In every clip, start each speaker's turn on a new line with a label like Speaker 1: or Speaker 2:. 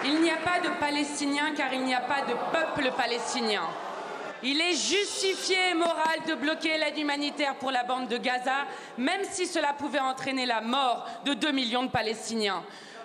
Speaker 1: Il n'y a pas de Palestiniens car il n'y a pas de peuple palestinien. Il est justifié et moral de bloquer l'aide humanitaire pour la bande de Gaza, même si cela pouvait entraîner la mort de 2 millions de Palestiniens.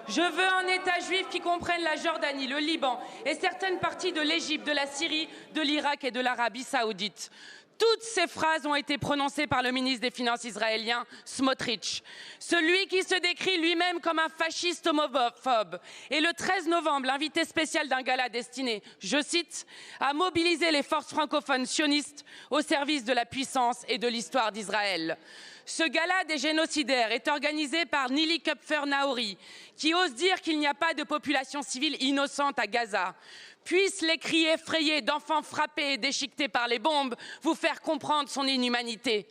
Speaker 1: Je veux un État juif qui comprenne la Jordanie, le Liban et certaines parties de l'Égypte, de la Syrie, de l'Irak et de l'Arabie saoudite. Toutes ces phrases ont été prononcées par le ministre des Finances israélien, Smotrich, celui qui se décrit lui-même comme un fasciste homophobe. Et le 13 novembre, l'invité spécial d'un gala destiné, je cite, à mobiliser les forces francophones sionistes au service de la puissance et de l'histoire d'Israël. Ce gala des génocidaires est organisé par Nili Kupfer-Naori, qui ose dire qu'il n'y a pas de population civile innocente à Gaza. Puissent les cris effrayés d'enfants frappés et déchiquetés par les bombes vous faire comprendre son inhumanité.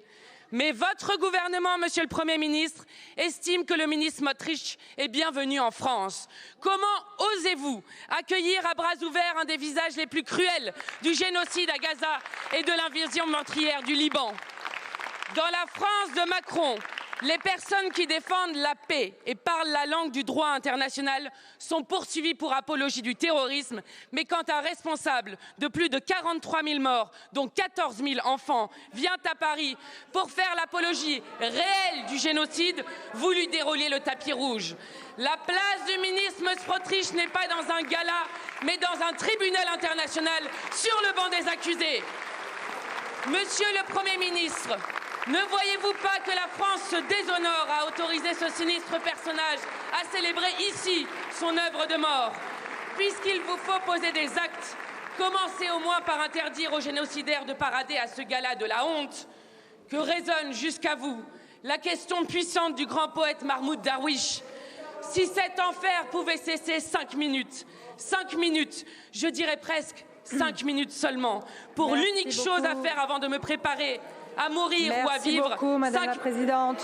Speaker 1: Mais votre gouvernement, monsieur le Premier ministre, estime que le ministre Smotrich est bienvenu en France. Comment osez-vous accueillir à bras ouverts un des visages les plus cruels du génocide à Gaza et de l'invasion meurtrière du Liban? Dans la France de Macron, les personnes qui défendent la paix et parlent la langue du droit international sont poursuivies pour apologie du terrorisme. Mais quand un responsable de plus de 43 000 morts, dont 14 000 enfants, vient à Paris pour faire l'apologie réelle du génocide, vous lui déroulez le tapis rouge. La place du ministre Smotrich n'est pas dans un gala, mais dans un tribunal international sur le banc des accusés. Monsieur le Premier ministre, ne voyez-vous pas que la France se déshonore à autoriser ce sinistre personnage à célébrer ici son œuvre de mort? Puisqu'il vous faut poser des actes, commencez au moins par interdire aux génocidaires de parader à ce gala de la honte. Que résonne jusqu'à vous la question puissante du grand poète Mahmoud Darwish. Si cet enfer pouvait cesser 5 minutes, je dirais presque 5 minutes seulement, pour l'unique chose à faire avant de me préparer à mourir ou à vivre.
Speaker 2: Merci beaucoup, Madame la Présidente.